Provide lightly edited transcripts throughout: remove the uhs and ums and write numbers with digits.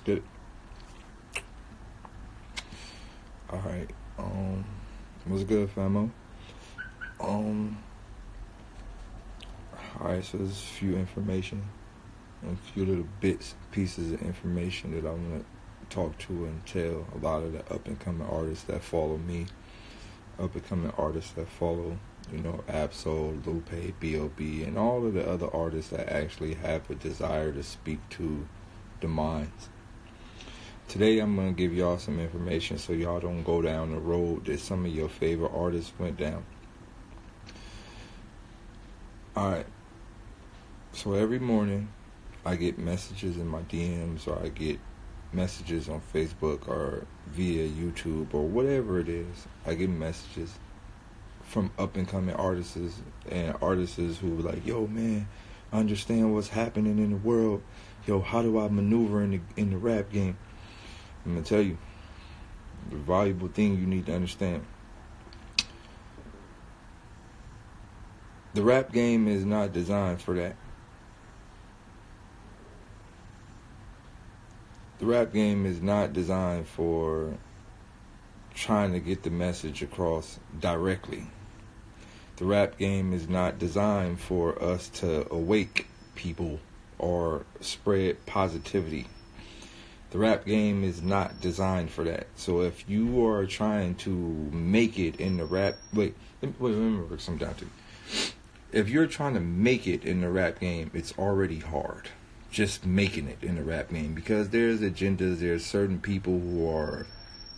get it. Alright. What's good, famo? Alright, so there's a few information, a few little pieces of information that I want to talk to and tell a lot of the up-and-coming artists that follow me, up-and-coming artists that follow, Absol, Lupe, B.O.B., and all of the other artists that actually have a desire to speak to the minds. Today I'm going to give y'all some information so y'all don't go down the road that some of your favorite artists went down. Alright, so every morning I get messages in my DMs, or I get messages on Facebook or via YouTube or whatever it is. I get messages from up-and-coming artists and artists who are like, yo man, I understand what's happening in the world. Yo, how do I maneuver in the rap game? I'm going to tell you the valuable thing you need to understand. The rap game is not designed for that. The rap game is not designed for trying to get the message across directly. The rap game is not designed for us to awake people or spread positivity. The rap game is not designed for that. So if you are trying to make it in the rap... Wait, let me work something down to. If you're trying to make it in the rap game, it's already hard. Just making it in the rap game. Because there's agendas, there's certain people who are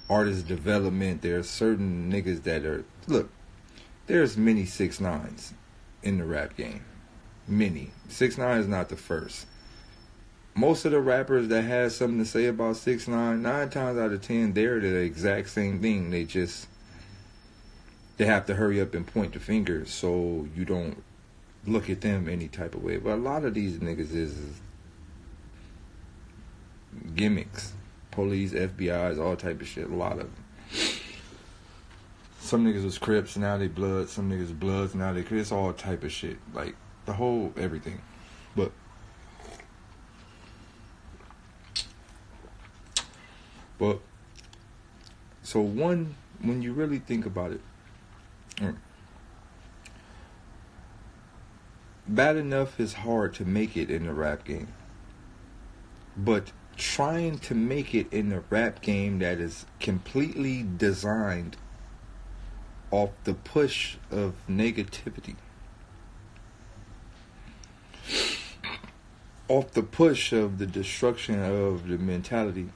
artist development, there's certain niggas that are... Look, there's many 6ix9ines in the rap game. Many. 6ix9ine is not the first. Most of the rappers that have something to say about 6ix9ine, 9 times out of 10, they're the exact same thing. They have to hurry up and point the finger so you don't look at them any type of way. But a lot of these niggas is gimmicks. Police, FBI's, all type of shit. A lot of them. Some niggas was Crips, now they Bloods. Some niggas Bloods, now they Crips. All type of shit. Like, the whole everything. But so when you really think about it, bad enough is hard to make it in the rap game. But trying to make it in the rap game that is completely designed off the push of negativity, off the push of the destruction of the mentality.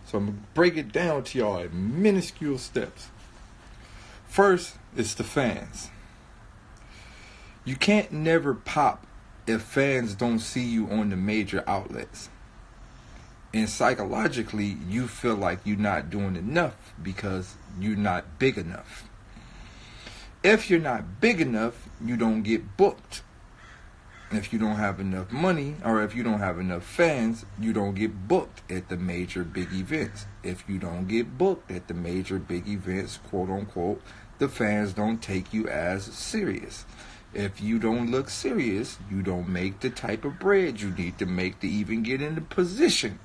So I'm going to break it down to y'all in minuscule steps. First, it's the fans. You can't never pop if fans don't see you on the major outlets. And psychologically, you feel like you're not doing enough because you're not big enough. If you're not big enough, you don't get booked. If you don't have enough money, or if you don't have enough fans, you don't get booked at the major big events. If you don't get booked at the major big events, quote unquote, the fans don't take you as serious. If you don't look serious, you don't make the type of bread you need to make to even get in the position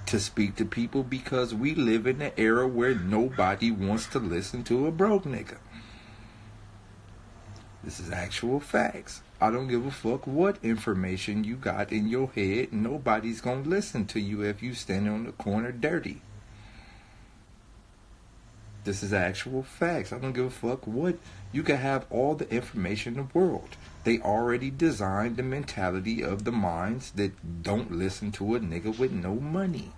to speak to people, because we live in an era where nobody wants to listen to a broke nigga. This is actual facts. I don't give a fuck what information you got in your head. Nobody's gonna listen to you if you stand on the corner dirty. This is actual facts. I don't give a fuck what. You can have all the information in the world. They already designed the mentality of the minds that don't listen to a nigga with no money.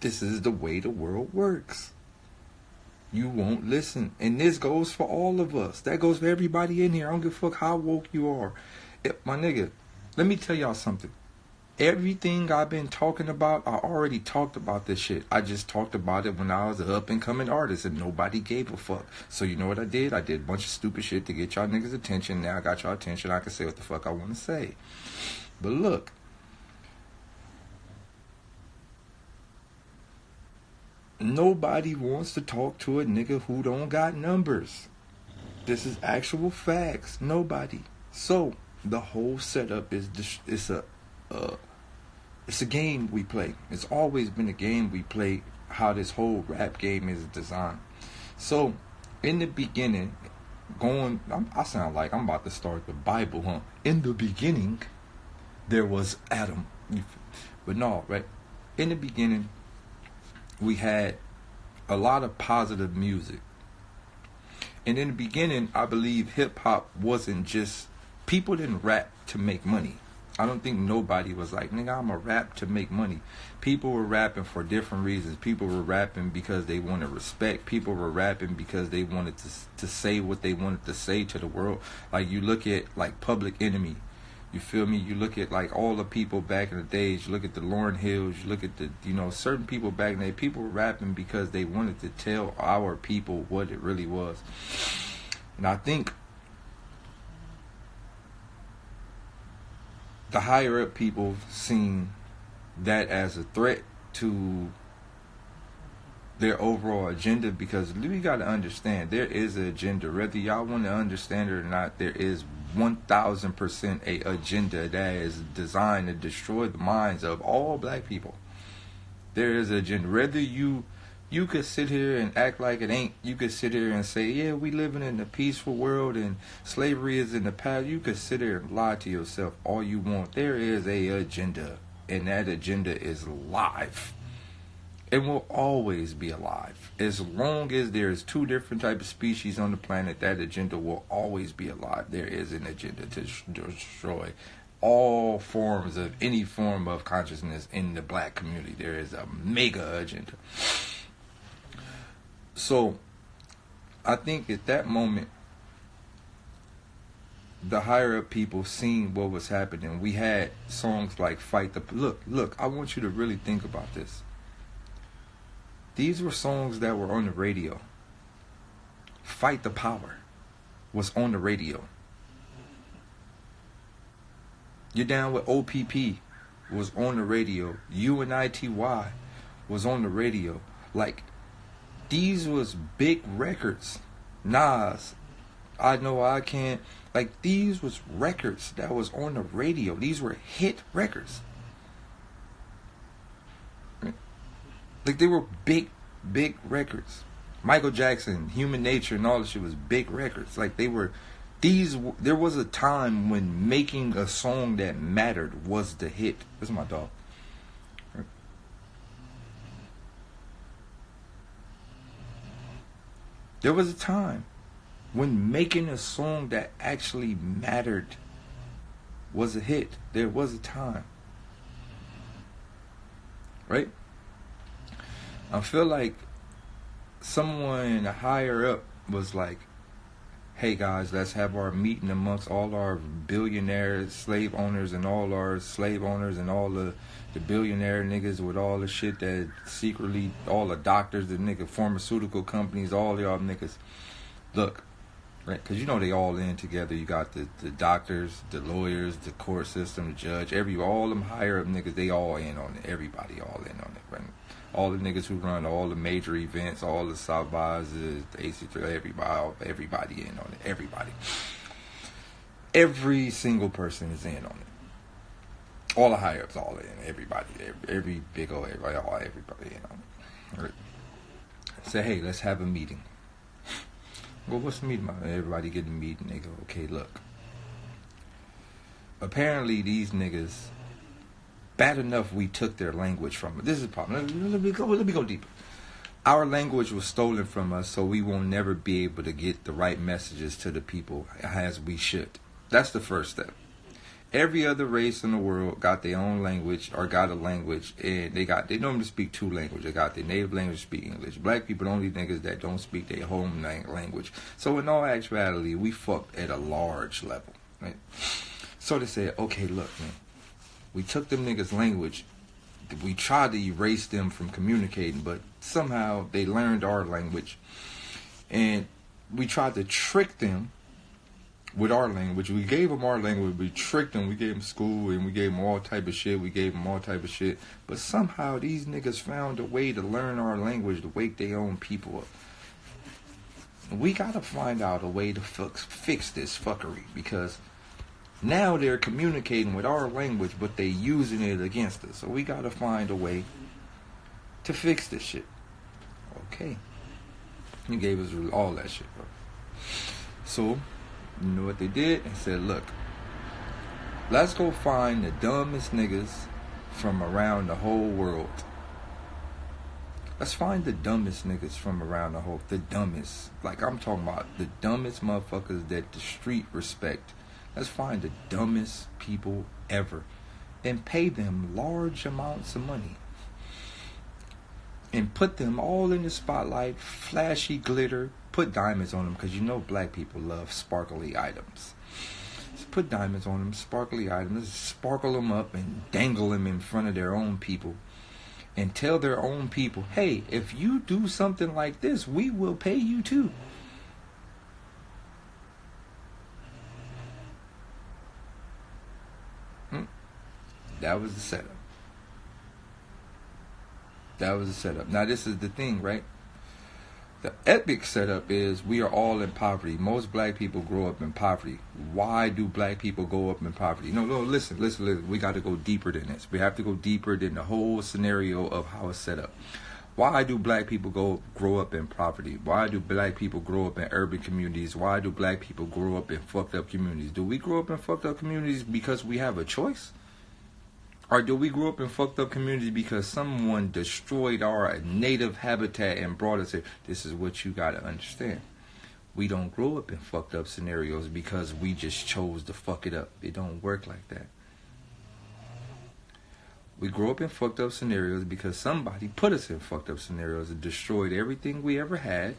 This is the way the world works. You won't listen. And this goes for all of us. That goes for everybody in here. I don't give a fuck how woke you are. My nigga, let me tell y'all something. Everything I've been talking about, I already talked about this shit. I just talked about it when I was an up-and-coming artist and nobody gave a fuck. So you know what I did? I did a bunch of stupid shit to get y'all niggas' attention. Now I got y'all attention. I can say what the fuck I want to say. But look. Nobody wants to talk to a nigga who don't got numbers. This is actual facts. Nobody. So the whole setup is uh, it's a game we play. It's always been a game we play. How this whole rap game is designed. So in the beginning, I sound like I'm about to start the Bible, huh? In the beginning, there was Adam. But no, right? In the beginning, we had a lot of positive music. And in the beginning, I believe hip hop wasn't just, people didn't rap to make money. I don't think nobody was like, nigga, I'm a rap to make money. People were rapping for different reasons. People were rapping because they wanted respect. People were rapping because they wanted to say what they wanted to say to the world. Like, you look at, like, Public Enemy. You feel me? You look at, like, all the people back in the days. You look at the Lauryn Hills. You look at the, certain people back in the day. People were rapping because they wanted to tell our people what it really was. And I think the higher up people seen that as a threat to their overall agenda, because we got to understand there is an agenda. Whether y'all want to understand it or not, there is 1000% a agenda that is designed to destroy the minds of all black people. There is an agenda. Whether you could sit here and act like it ain't. You could sit here and say, yeah, we living in a peaceful world and slavery is in the past. You could sit here and lie to yourself all you want. There is a agenda, and that agenda is live. It will always be alive. As long as there's two different types of species on the planet, that agenda will always be alive. There is an agenda to destroy all forms of any form of consciousness in the black community. There is a mega agenda. So, I think at that moment, the higher up people seen what was happening. We had songs like Fight the... Look, I want you to really think about this. These were songs that were on the radio. Fight the Power was on the radio. You're Down with OPP was on the radio. UNITY was on the radio. Like, these was big records. Nas, I Know I Can. Like, these was records that was on the radio. These were hit records. Like, they were big records. Michael Jackson, Human Nature, and all this shit was big records. Like, they were... There was a time when making a song that mattered was the hit. This is my dog. There was a time when making a song that actually mattered was a hit. There was a time. Right? I feel like someone higher up was like, hey guys, let's have our meeting amongst all our billionaire slave owners and all our slave owners and all the billionaire niggas with all the shit that secretly, all the doctors, the nigga pharmaceutical companies, all y'all niggas. Look, right? Because you know they all in together. You got the doctors, the lawyers, the court system, the judge, all them higher up niggas, they all in on it. Everybody all in on it, right? All the niggas who run all the major events, all the South bys, the AC3, everybody in on it. Everybody. Every single person is in on it. All the higher ups, all in. Everybody, every big old everybody in on it. Right. Say, hey, let's have a meeting. Well, what's the meeting about? Everybody get a meeting. They go, okay, look. Apparently, these niggas, bad enough we took their language from it. This is a problem. Let me go deeper. Our language was stolen from us, so we will never be able to get the right messages to the people as we should. That's the first step. Every other race in the world got their own language or got a language, and they normally speak two languages. They got their native language, speak English. Black people, the only niggas that don't speak their home language. So in all actuality, we fucked at a large level, right? So they said, okay, look, man, we took them niggas' language. We tried to erase them from communicating, but somehow they learned our language, and we tried to trick them with our language. We gave them our language. We tricked them. We gave them school, and we gave them all type of shit. But somehow these niggas found a way to learn our language to wake their own people up. We gotta find out a way to fix this fuckery, because Now they're communicating with our language, but they using it against us. So we gotta find a way to fix this shit. Okay. He gave us all that shit, bro. So, you know what they did? They said, look, let's go find the dumbest niggas from around the whole world. Let's find the dumbest niggas from around the dumbest. Like, I'm talking about the dumbest motherfuckers that the street respect. Let's find the dumbest people ever and pay them large amounts of money. And put them all in the spotlight, flashy glitter, put diamonds on them, because you know black people love sparkly items. Just put diamonds on them, sparkly items, sparkle them up and dangle them in front of their own people. And tell their own people, hey, if you do something like this, we will pay you too. That was the setup. That was the setup. Now this is the thing, right? The epic setup is we are all in poverty. Most black people grow up in poverty. Why do black people go up in poverty? No, listen. We got to go deeper than this. We have to go deeper than the whole scenario of how it's set up. Why do black people grow up in poverty? Why do black people grow up in urban communities? Why do black people grow up in fucked up communities? Do we grow up in fucked up communities because we have a choice? Or do we grow up in fucked up communities because someone destroyed our native habitat and brought us here? This is what you gotta understand. We don't grow up in fucked up scenarios because we just chose to fuck it up. It don't work like that. We grow up in fucked up scenarios because somebody put us in fucked up scenarios and destroyed everything we ever had,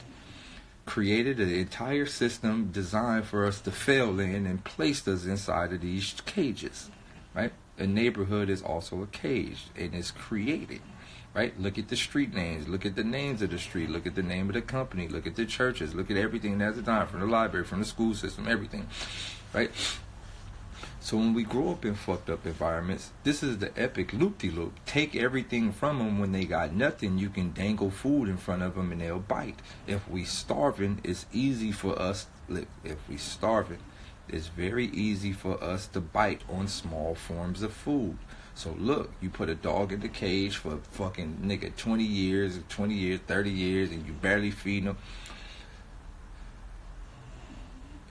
created an entire system designed for us to fail in, and placed us inside of these cages, right? A neighborhood is also a cage, and it's created, right? Look at the street names. Look at the names of the street. Look at the name of the company. Look at the churches. Look at everything that's done, from the library, from the school system, everything, right? So when we grow up in fucked up environments, this is the epic loop-de-loop. Take everything from them. When they got nothing, you can dangle food in front of them and they'll bite. If we starving, it's easy for us. If we starving, it's very easy for us to bite on small forms of food. So look, you put a dog in the cage for fucking 20 years, 30 years, and you barely feed them.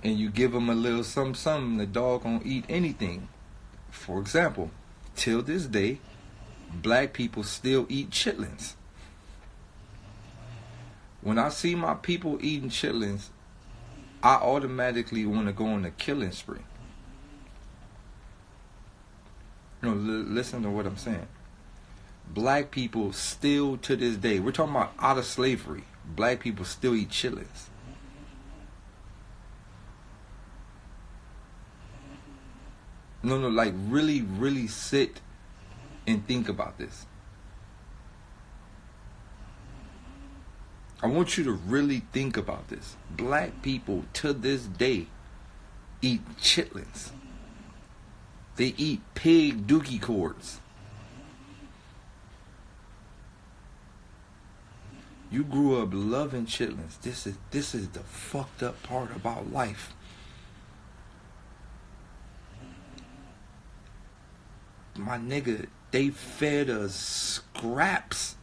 And you give them a little something, the dog gonna eat anything. For example, till this day, black people still eat chitlins. When I see my people eating chitlins, I automatically want to go on a killing spree. Listen to what I'm saying. Black people still to this day, we're talking about out of slavery, black people still eat chitlins. Like really sit and think about this. I want you to really think about this. Black people to this day eat chitlins. They eat pig dookie cords. You grew up loving chitlins. This is the fucked up part about life. My nigga, they fed us scraps.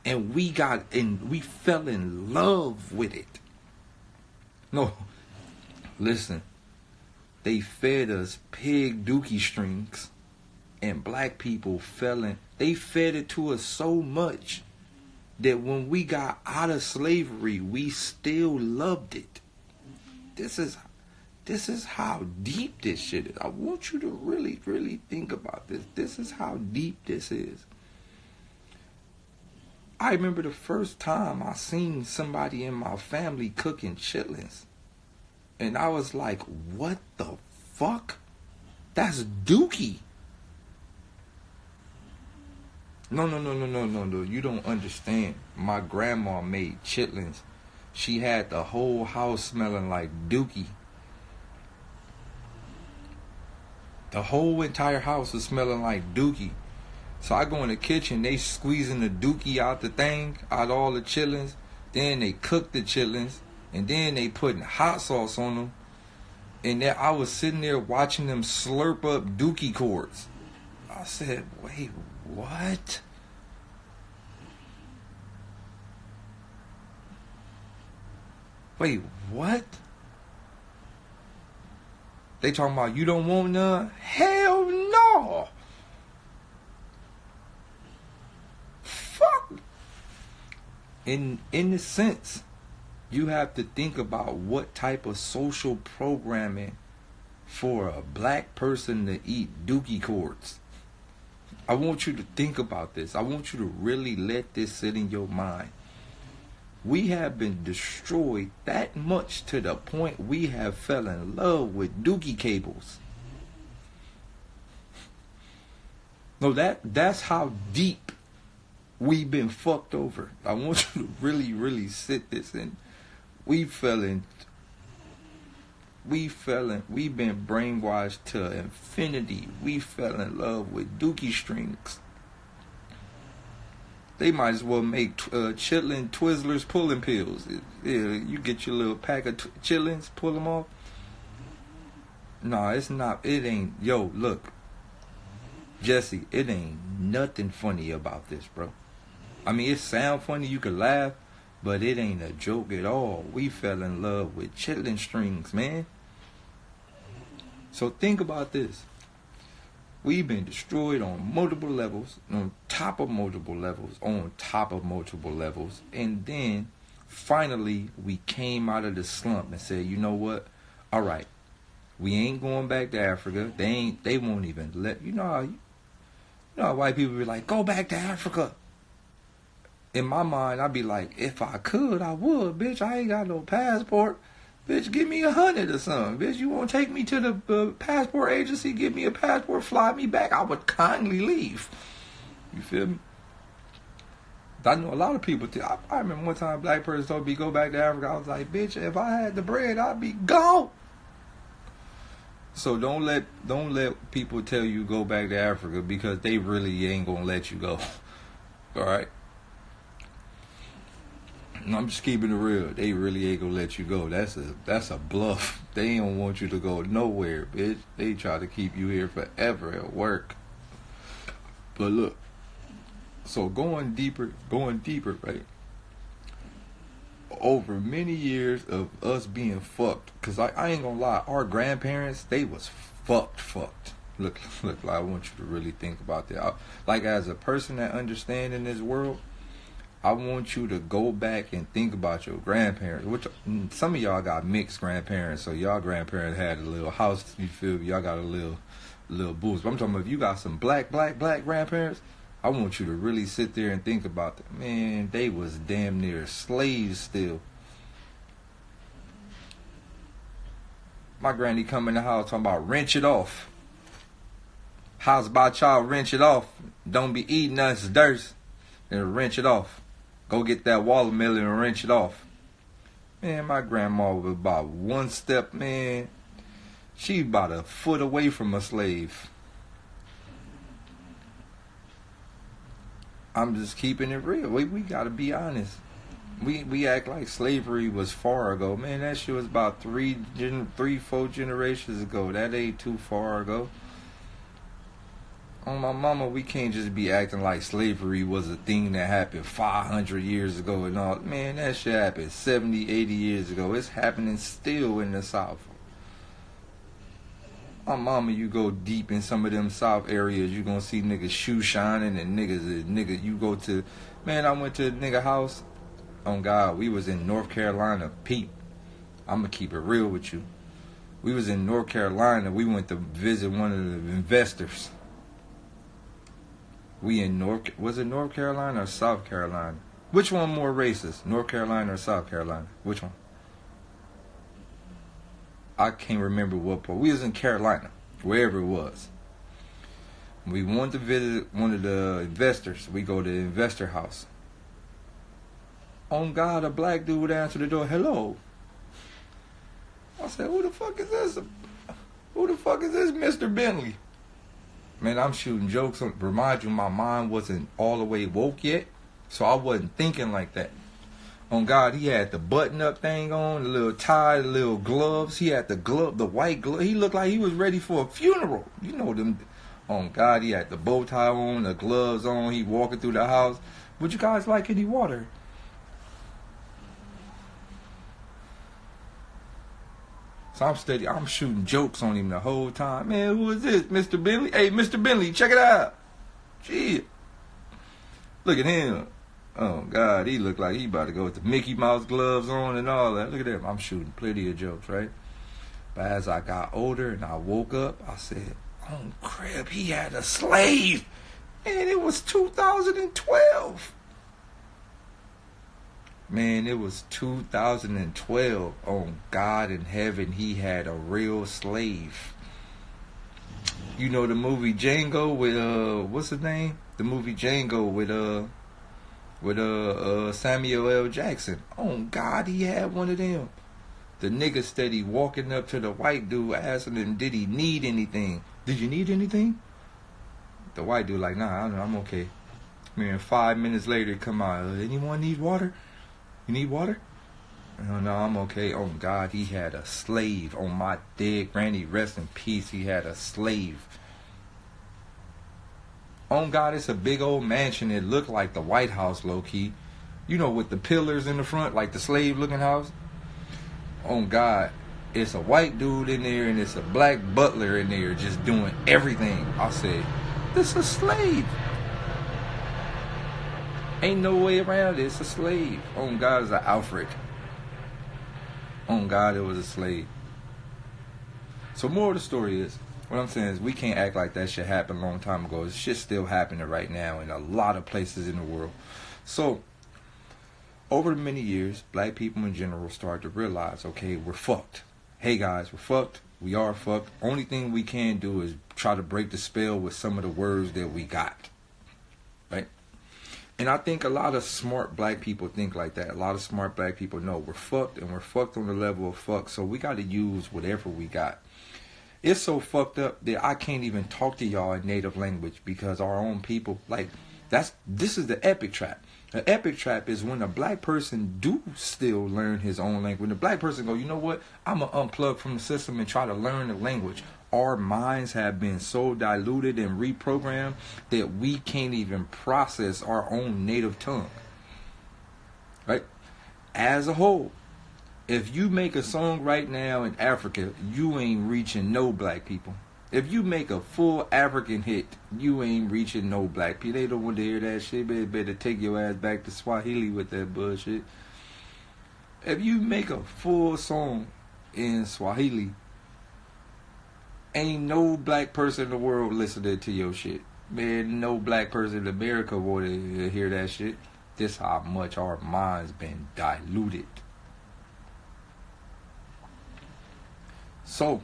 And we fell in love with it. No, listen. They fed us pig dookie strings, and black people they fed it to us so much that when we got out of slavery, we still loved it. This is how deep this shit is. I want you to really, really think about this. This is how deep this is. I remember the first time I seen somebody in my family cooking chitlins. And I was like, what the fuck? That's dookie. No. You don't understand. My grandma made chitlins. She had the whole house smelling like dookie. The whole entire house was smelling like dookie. So I go in the kitchen, they squeezing the dookie out the thing, out all the chitlins. Then they cook the chitlins, and then they putting hot sauce on them. And then I was sitting there watching them slurp up dookie cords. I said, wait, what? Wait, what? They talking about you don't want none? Hell no! Fuck! In a sense, you have to think about what type of social programming for a black person to eat dookie cords. I want you to think about this. I want you to really let this sit in your mind. We have been destroyed that much to the point we have fell in love with dookie cables. No, that's how deep we've been fucked over. I want you to really, really sit this in. We've been brainwashed to infinity. We fell in love with dookie strings. They might as well make chitlin Twizzlers pulling pills. Yeah, you get your little pack of chitlins, pull them off. No, it's not. It ain't. Yo, look, Jesse, it ain't nothing funny about this, bro. I mean, it sound funny. You could laugh. But it ain't a joke at all. We fell in love with chitlin strings, man. So think about this. We've been destroyed on multiple levels, on top of multiple levels, on top of multiple levels. And then, finally, we came out of the slump and said, you know what? All right, we ain't going back to Africa. They won't even let, you know how white people be like, go back to Africa. In my mind, I'd be like, if I could, I would, bitch. I ain't got no passport. Bitch, give me 100 or something. Bitch, you want to take me to the passport agency, give me a passport, fly me back? I would kindly leave. You feel me? I know a lot of people, I remember one time a black person told me, go back to Africa. I was like, bitch, if I had the bread, I'd be gone. So don't let people tell you go back to Africa, because they really ain't going to let you go. All right? I'm just keeping it real. They really ain't gonna let you go. That's a bluff. They don't want you to go nowhere, bitch. They try to keep you here forever at work. But look, so going deeper, right? Over many years of us being fucked, cause I ain't gonna lie, our grandparents, they was fucked. Look, I want you to really think about that. Like, as a person that understands in this world, I want you to go back and think about your grandparents. Which some of y'all got mixed grandparents, so y'all grandparents had a little house. You feel me? Y'all got a little boost. But I'm talking about if you got some black grandparents, I want you to really sit there and think about that. Man, they was damn near slaves still. My granny come in the house talking about wrench it off. How's about y'all wrench it off? Don't be eating us dirt and wrench it off. Go get that watermelon and wrench it off. Man, my grandma was about one step, man. She about a foot away from a slave. I'm just keeping it real. We gotta be honest. We act like slavery was far ago. Man, that shit was about 4 generations ago. That ain't too far ago. On my mama, we can't just be acting like slavery was a thing that happened 500 years ago and all. Man, that shit happened 70, 80 years ago. It's happening still in the South. My mama, you go deep in some of them South areas, you gonna see niggas shoe shining and niggas, you go to, man, I went to a nigga house. On God, we was in North Carolina, Pete. I'ma keep it real with you. We was in North Carolina. We went to visit one of the investors. We in was it North Carolina or South Carolina? Which one more racist? North Carolina or South Carolina? Which one? I can't remember what part. We was in Carolina, wherever it was. We wanted to visit one of the investors. We go to the investor house. On God, a black dude would answer the door, hello. I said, who the fuck is this? Who the fuck is this Mr. Bentley? Man, I'm shooting jokes. Remind you, my mind wasn't all the way woke yet, so I wasn't thinking like that. On God, he had the button-up thing on, the little tie, the little gloves. He had the white glove. He looked like he was ready for a funeral. You know them. On God, he had the bow tie on, the gloves on. He walking through the house. Would you guys like any water? So I'm shooting jokes on him the whole time. Man, who is this? Mr. Bentley? Hey, Mr. Bentley, check it out. Gee. Look at him. Oh, God, he looked like he about to go with the Mickey Mouse gloves on and all that. Look at him. I'm shooting plenty of jokes, right? But as I got older and I woke up, I said, oh, crap, he had a slave. And it was 2012. Man, it was 2012. On God in heaven, he had a real slave. You know the movie Django with what's his name? The movie Django with Samuel L. Jackson. On God, he had one of them. The nigga steady walking up to the white dude asking him, did he need anything? Did you need anything? The white dude like, nah, I'm okay. Man, 5 minutes later, come out. Anyone need water? You need water? No, I'm okay. Oh, God, he had a slave. On my dead granny, rest in peace, he had a slave. Oh, God, it's a big old mansion. It looked like the White House, low-key. You know, with the pillars in the front, like the slave-looking house. Oh, God, it's a white dude in there, and it's a black butler in there just doing everything. I said, this is a slave. Ain't no way around it. It's a slave. On God, it's an Alfred. On God, it was a slave. So more of the story is, what I'm saying is we can't act like that shit happened a long time ago. It's shit still happening right now in a lot of places in the world. So, over the many years, black people in general started to realize, okay, we're fucked. Hey guys, we're fucked. We are fucked. Only thing we can do is try to break the spell with some of the words that we got. Right? And I think a lot of smart black people think like that. A lot of smart black people know we're fucked, and we're fucked on the level of fuck, so we got to use whatever we got. It's so fucked up that I can't even talk to y'all in native language because our own people, like, this is the epic trap. The epic trap is when a black person do still learn his own language. When the black person go, you know what, I'm going to unplug from the system and try to learn the language. Our minds have been so diluted and reprogrammed that we can't even process our own native tongue. Right? As a whole, if you make a song right now in Africa, you ain't reaching no black people. If you make a full African hit, you ain't reaching no black people. They don't want to hear that shit. They better take your ass back to Swahili with that bullshit. If you make a full song in Swahili, ain't no black person in the world listening to your shit. Man, no black person in America want to hear that shit. This how much our minds been diluted. So,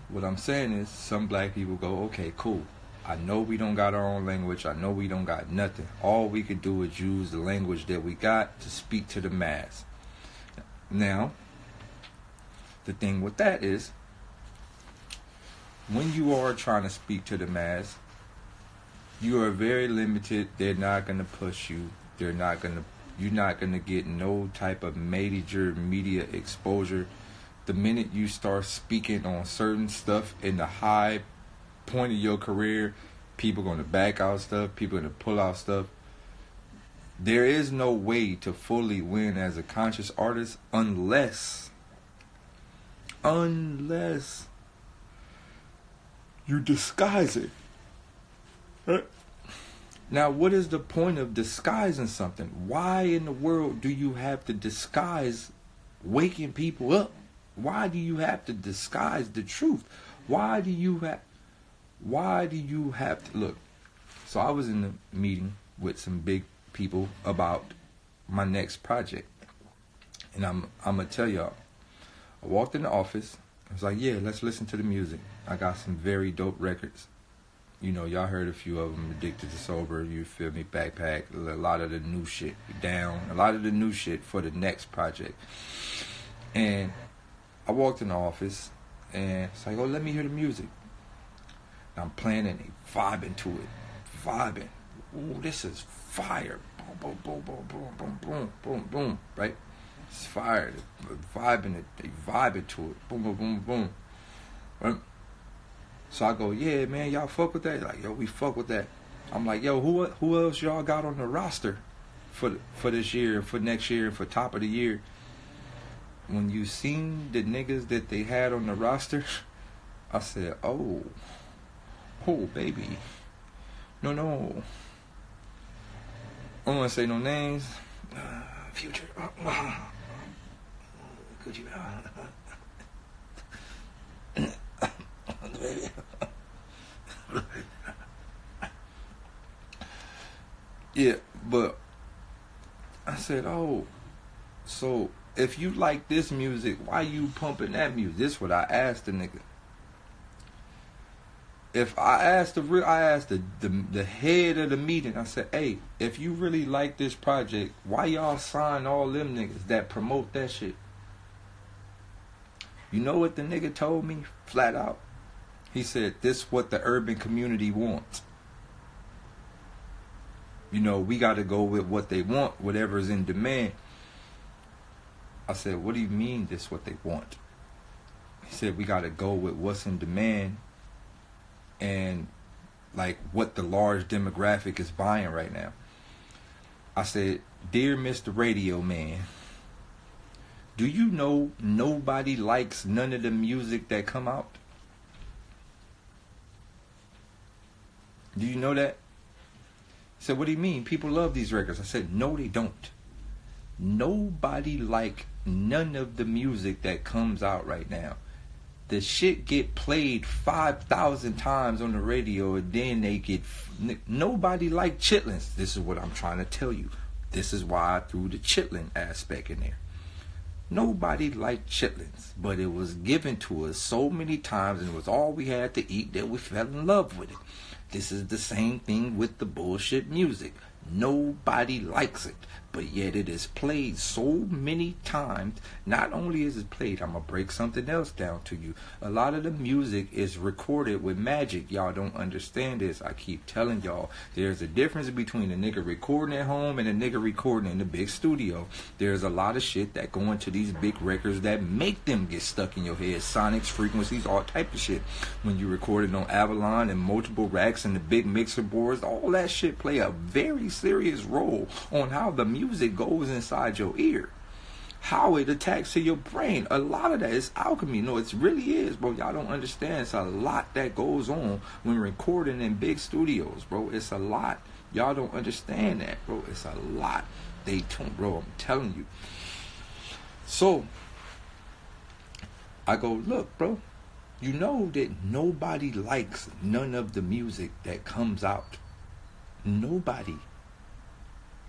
what I'm saying is, some black people go, okay, cool. I know we don't got our own language. I know we don't got nothing. All we could do is use the language that we got to speak to the mass. Now, the thing with that is, when you are trying to speak to the mass, you are very limited. They're not going to push you. You're not going to get no type of major media exposure. The minute you start speaking on certain stuff in the high point of your career, people are going to back out stuff. People are going to pull out stuff. There is no way to fully win as a conscious artist unless you disguise it. Right? Now, what is the point of disguising something? Why in the world do you have to disguise waking people up? Why do you have to disguise the truth? Why do you have to look? So I was in a meeting with some big people about my next project. And I'm gonna tell y'all, I walked in the office, I was like, yeah, let's listen to the music. I got some very dope records. You know, y'all heard a few of them, Addicted to Sober, you feel me, Backpack, a lot of the new shit, Down, a lot of the new shit for the next project. And I walked in the office, and it's like, oh, let me hear the music. And I'm playing, and they vibing to it. Vibing. Ooh, this is fire. boom, boom, boom, boom, boom, boom, boom, boom, right? It's fire. They vibing to it. Boom, boom, boom, boom. Right? So I go, yeah, man, y'all fuck with that? Like, yo, we fuck with that. I'm like, yo, who else y'all got on the roster for this year, for next year, for top of the year? When you seen the niggas that they had on the roster, I said, oh, baby. No. I don't want to say no names. Future. Could you? Baby. Yeah, but I said, oh, so if you like this music, why you pumping that music? This is what I asked the nigga. If I asked the head of the meeting, I said, hey, if you really like this project, why y'all sign all them niggas that promote that shit? You know what the nigga told me flat out? He said, this is what the urban community wants. You know, we got to go with what they want, whatever's in demand. I said, what do you mean this is what they want? He said, we got to go with what's in demand and like what the large demographic is buying right now. I said, dear Mr. Radio Man, do you know nobody likes none of the music that come out? Do you know that? He said, what do you mean? People love these records. I said, no, they don't. Nobody like none of the music that comes out right now. The shit get played 5,000 times on the radio, and then they get... Nobody like chitlins. This is what I'm trying to tell you. This is why I threw the chitlin aspect in there. Nobody liked chitlins, but it was given to us so many times, and it was all we had to eat that we fell in love with it. This is the same thing with the bullshit music. Nobody likes it, but yet it is played so many times. Not only is it played, I'm going to break something else down to you. A lot of the music is recorded with magic. Y'all don't understand this. I keep telling y'all, there's a difference between a nigga recording at home and a nigga recording in the big studio. There's a lot of shit that go into these big records that make them get stuck in your head. Sonics, frequencies, all type of shit. When you record it on Avalon and multiple racks and the big mixer boards, all that shit play a very serious role on how the music goes inside your ear, how it attacks to your brain. A lot of that is alchemy. No, it really is, bro. Y'all don't understand. It's a lot that goes on when recording in big studios, bro. It's a lot. Y'all don't understand that, bro. It's a lot. They don't, bro. I'm telling you. So I go, look, bro, you know that nobody likes none of the music that comes out. Nobody.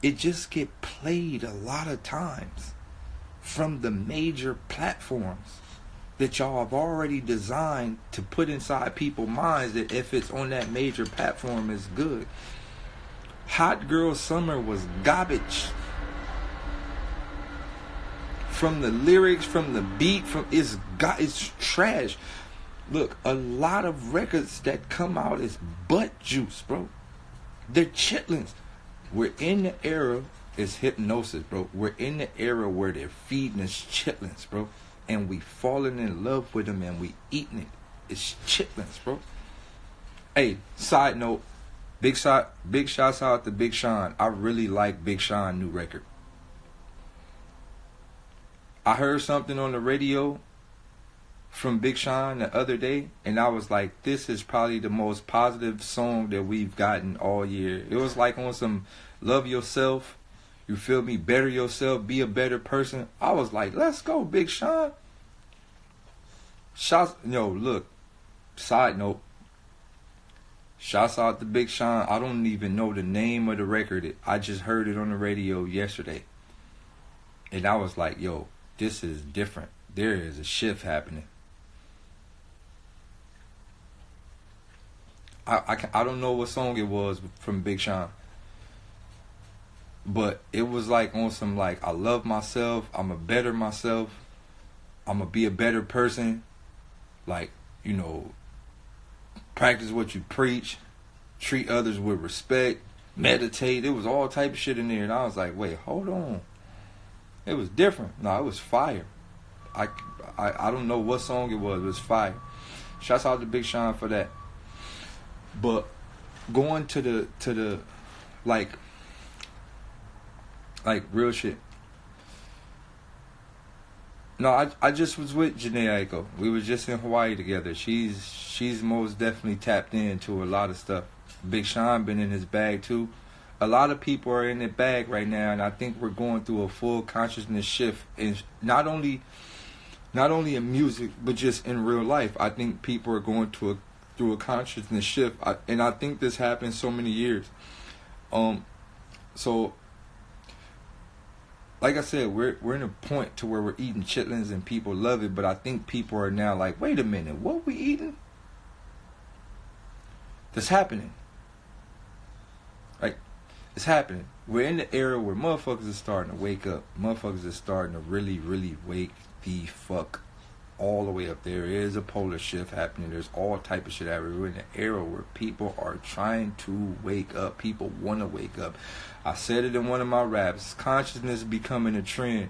It just get played a lot of times from the major platforms that y'all have already designed to put inside people's minds that if it's on that major platform, it's good. Hot Girl Summer was garbage. From the lyrics, from the beat, it's trash. Look, a lot of records that come out is butt juice, bro. They're chitlins. We're in the era, it's hypnosis, bro. We're in the era where they're feeding us chitlins, bro. And we falling in love with them and we eating it. It's chitlins, bro. Hey, side note, big shouts out to Big Sean. I really like Big Sean new record. I heard something on the radio from Big Sean the other day, and I was like, this is probably the most positive song that we've gotten all year. It was like on some love yourself, you feel me, better yourself, be a better person. I was like, let's go, Big Sean. Look, side note, shouts out to Big Sean. I don't even know the name of the record. I just heard it on the radio yesterday, and I was like, yo, this is different. There is a shift happening. I don't know what song it was from Big Sean, but it was like on some like, I love myself, I'm a better myself, I'm gonna be a better person, like, you know, practice what you preach, treat others with respect, meditate. It was all type of shit in there. And I was like, wait, hold on. It was different. No, it was fire. I don't know what song it was. It was fire. Shouts out to Big Sean for that. But going to the like real shit. No, I just was with Janae Aiko. We was just in Hawaii together. She's most definitely tapped into a lot of stuff. Big Sean been in his bag too. A lot of people are in their bag right now, and I think we're going through a full consciousness shift. And not only in music, but just in real life. I think people are going through a consciousness shift, and I think this happened so many years. So, like I said, we're in a point to where we're eating chitlins and people love it, but I think people are now like, wait a minute, what we eating? That's happening. Like, it's happening. We're in the era where motherfuckers are starting to wake up. Motherfuckers are starting to really, really wake the fuck all the way up. There is a polar shift happening. There's all type of shit happening. We're in an era where people are trying to wake up. People want to wake up. I said it in one of my raps. Consciousness becoming a trend.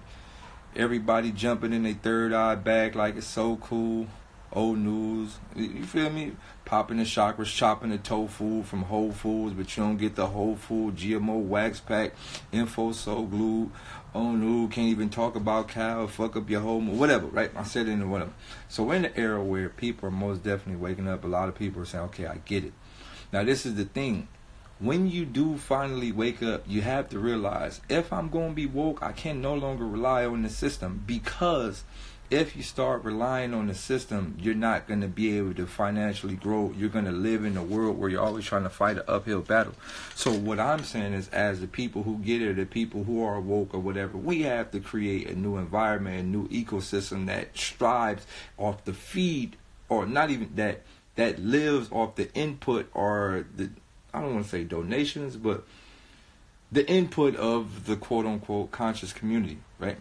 Everybody jumping in their third eye back like it's so cool. Old news. You feel me? Popping the chakras, chopping the tofu from Whole Foods, but you don't get the Whole Food GMO wax pack. Info so glued. Oh no, can't even talk about cow. Fuck up your whole whatever, right? I said it in one of them. So we're in the era where people are most definitely waking up. A lot of people are saying, okay, I get it. Now this is the thing. When you do finally wake up, you have to realize, if I'm going to be woke, I can no longer rely on the system, because if you start relying on the system, you're not going to be able to financially grow. You're going to live in a world where you're always trying to fight an uphill battle. So what I'm saying is, as the people who get it, the people who are woke or whatever, we have to create a new environment, a new ecosystem that strives off the feed, or not even that lives off the input, or the, I don't want to say donations, but the input of the quote-unquote conscious community, right?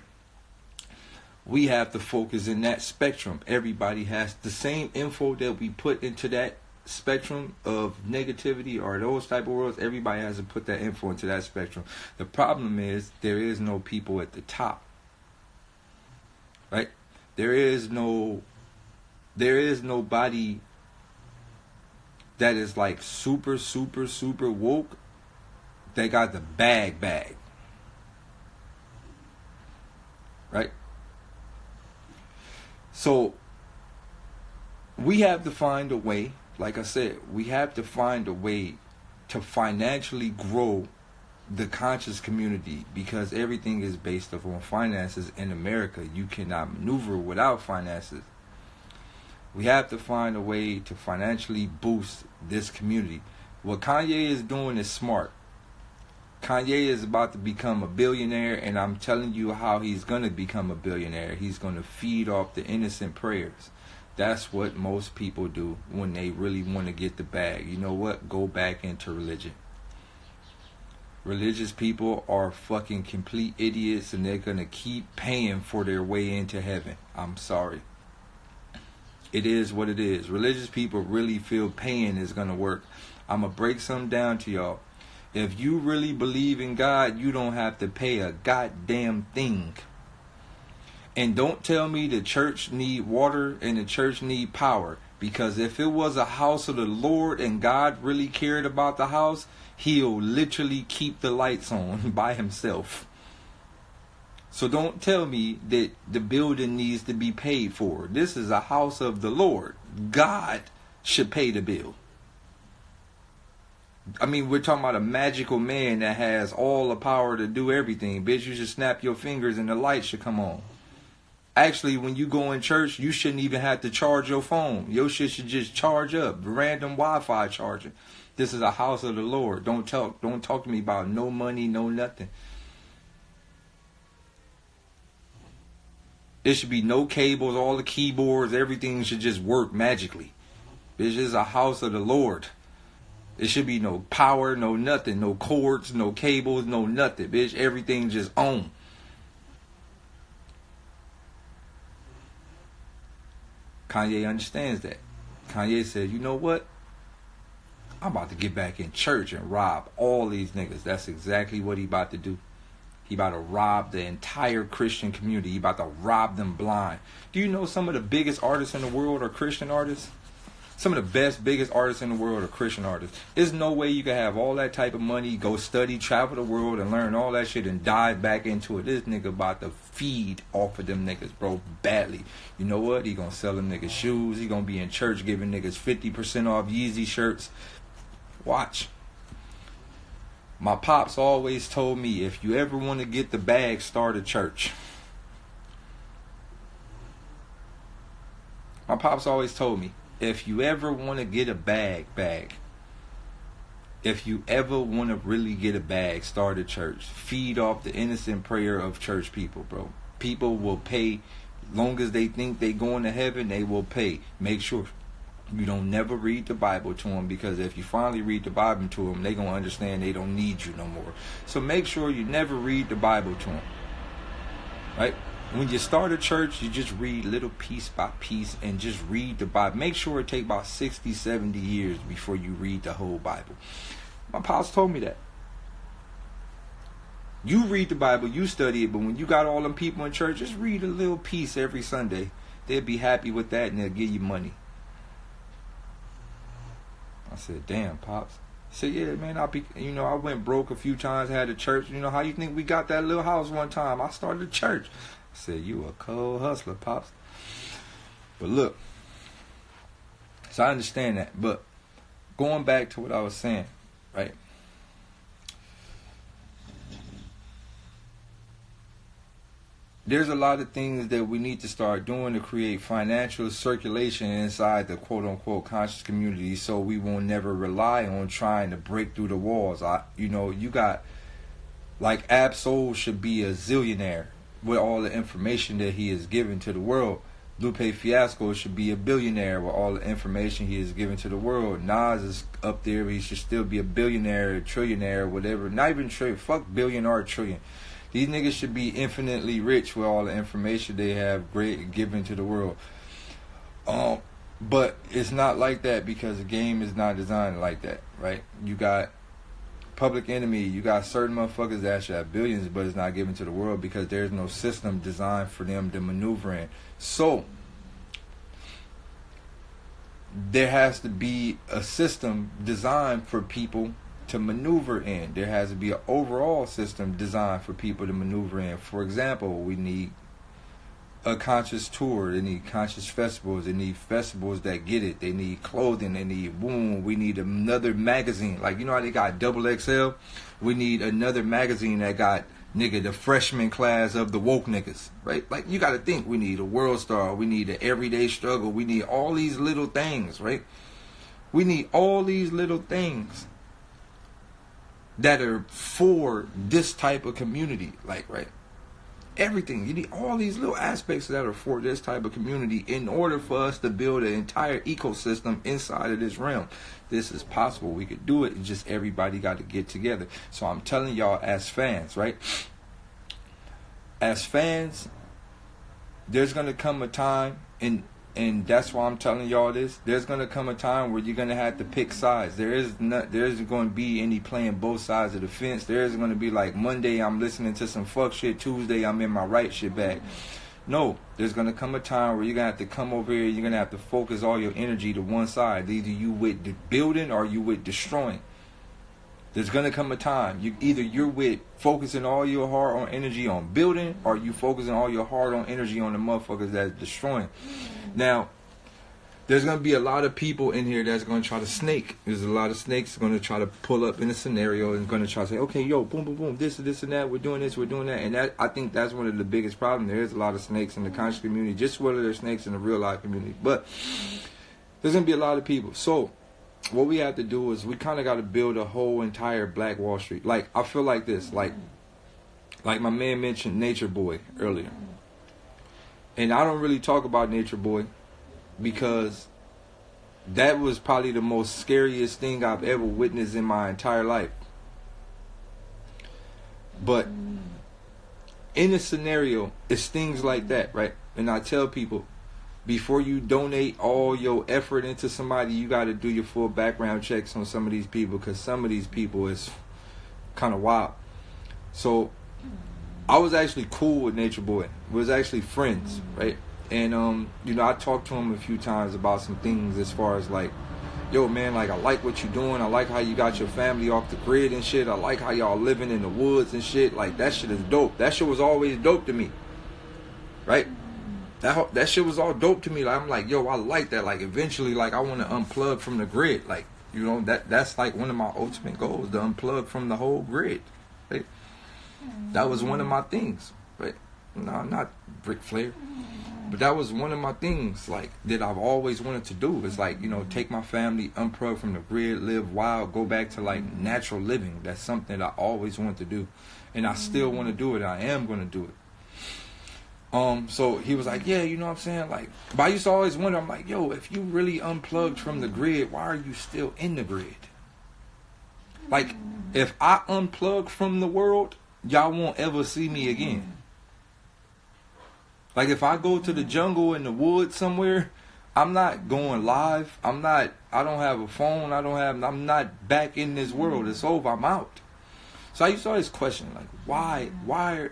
We have to focus in that spectrum. Everybody has the same info that we put into that spectrum of negativity or those type of worlds. Everybody has to put that info into that spectrum. The problem is, there is no people at the top, right? There is nobody that is like super woke that got the bag, right? So we have to find a way, like I said, we have to find a way to financially grow the conscious community, because everything is based upon finances in America. You cannot maneuver without finances. We have to find a way to financially boost this community. What Kanye is doing is smart. Kanye is about to become a billionaire, and I'm telling you how he's going to become a billionaire. He's going to feed off the innocent prayers. That's what most people do when they really want to get the bag. You know what? Go back into religion. Religious people are fucking complete idiots, and they're going to keep paying for their way into heaven. I'm sorry. It is what it is. Religious people really feel paying is going to work. I'm going to break something down to y'all. If you really believe in God, you don't have to pay a goddamn thing. And don't tell me the church need water and the church need power. Because if it was a house of the Lord and God really cared about the house, he'll literally keep the lights on by himself. So don't tell me that the building needs to be paid for. This is a house of the Lord. God should pay the bill. I mean, we're talking about a magical man that has all the power to do everything. Bitch, you should snap your fingers and the light should come on. Actually, when you go in church, you shouldn't even have to charge your phone. Your shit should just charge up. Random Wi-Fi charging. This is a house of the Lord. Don't talk to me about no money, no nothing. There should be no cables, all the keyboards, everything should just work magically. This is a house of the Lord. There should be no power, no nothing, no cords, no cables, no nothing. Bitch, everything just on. Kanye understands that. Kanye said, you know what? I'm about to get back in church and rob all these niggas. That's exactly what he about to do. He about to rob the entire Christian community. He about to rob them blind. Do you know some of the biggest artists in the world are Christian artists? Some of the best, biggest artists in the world are Christian artists. There's no way you can have all that type of money, go study, travel the world, and learn all that shit and dive back into it. This nigga about to feed off of them niggas, bro, badly. You know what? He gonna sell them niggas shoes. He gonna be in church giving niggas 50% off Yeezy shirts. Watch. My pops always told me, if you ever want to get the bag, start a church. My pops always told me, if you ever want to get a bag. If you ever want to really get a bag, start a church. Feed off the innocent prayer of church people, bro. People will pay. Long as they think they going to heaven, they will pay. Make sure you don't never read the Bible to them, because if you finally read the Bible to them, they going to understand they don't need you no more. So make sure you never read the Bible to them. Right? When you start a church, you just read little piece by piece and just read the Bible. Make sure it takes about 60, 70 years before you read the whole Bible. My pops told me that. You read the Bible, you study it, but when you got all them people in church, just read a little piece every Sunday. They'll be happy with that and they'll give you money. I said, damn, Pops. He said, yeah, man, I went broke a few times, had a church. You know, how you think we got that little house one time? I started a church. I said, you a cold hustler, Pops. But look, so I understand that. But going back to what I was saying, right? There's a lot of things that we need to start doing to create financial circulation inside the quote-unquote conscious community, so we will never rely on trying to break through the walls. You got, like, Absol should be a zillionaire with all the information that he has given to the world. Lupe Fiasco should be a billionaire with all the information he has given to the world. Nas is up there. He should still be a billionaire, a trillionaire, whatever. Not even trillion. Fuck billion or trillion. These niggas should be infinitely rich with all the information they have given to the world. But it's not like that, because the game is not designed like that, right? You got Public Enemy, you got certain motherfuckers that should have billions, but it's not given to the world because there's no system designed for them to maneuver in. So there has to be a system designed for people to maneuver in. There has to be an overall system designed for people to maneuver in. For example, we need a conscious tour. They need conscious festivals. They need festivals that get it. They need clothing. They need boom. We need another magazine. Like, you know how they got XXL? We need another magazine that got, nigga, the freshman class of the woke niggas, right? Like, you got to think, we need a World Star. We need an Everyday Struggle. We need all these little things, right? We need all these little things that are for this type of community, like, right? Everything. You need all these little aspects that are for this type of community in order for us to build an entire ecosystem inside of this realm. This is possible. We could do it. It's just everybody got to get together. So I'm telling y'all, as fans, right? As fans, there's going to come a time, and that's why I'm telling y'all this. There's going to come a time where you're going to have to pick sides. There isn't going to be any playing both sides of the fence. There isn't going to be like Monday I'm listening to some fuck shit, Tuesday I'm in my right shit bag. No, there's going to come a time where you're going to have to come over here. You're going to have to focus all your energy to one side. Either you with the building or you with destroying. There's going to come a time. You're with focusing all your heart on energy on building, or you focusing all your heart on energy on the motherfuckers that's destroying. Now, there's going to be a lot of people in here that's going to try to snake. There's a lot of snakes going to try to pull up in a scenario and going to try to say, okay, yo, boom, boom, boom, this and that, we're doing this, we're doing that. And I think that's one of the biggest problems. There is a lot of snakes in the conscious community, just whether there's snakes in the real life community. But there's going to be a lot of people. So what we have to do is we kind of got to build a whole entire Black Wall Street. Like, I feel like this, like my man mentioned Nature Boy earlier. And I don't really talk about Nature Boy because that was probably the most scariest thing I've ever witnessed in my entire life. But in a scenario, it's things like that, right? And I tell people, before you donate all your effort into somebody, you got to do your full background checks on some of these people, because some of these people is kind of wild. So I was actually cool with Nature Boy. We was actually friends, right? And you know, I talked to him a few times about some things as far as like, yo man, like I like what you're doing. I like how you got your family off the grid and shit. I like how y'all living in the woods and shit. Like that shit is dope. That shit was always dope to me, right? That shit was all dope to me. Like I'm like, yo, I like that. Like eventually, like I want to unplug from the grid. Like, you know, that's like one of my ultimate goals, to unplug from the whole grid. Right? That was one of my things. Right? No, not Ric Flair, but that was one of my things. Like that I've always wanted to do. Is like, you know, take my family, unplug from the grid, live wild, go back to like natural living. That's something that I always wanted to do, and I still want to do it. I am going to do it. So he was like, yeah, you know what I'm saying? Like, but I used to always wonder, I'm like, yo, if you really unplugged from the grid, why are you still in the grid? Like, if I unplug from the world, y'all won't ever see me again. Like, if I go to the jungle in the woods somewhere, I'm not going live. I don't have a phone. I'm not back in this world. It's over. I'm out. So I used to always question, like, why,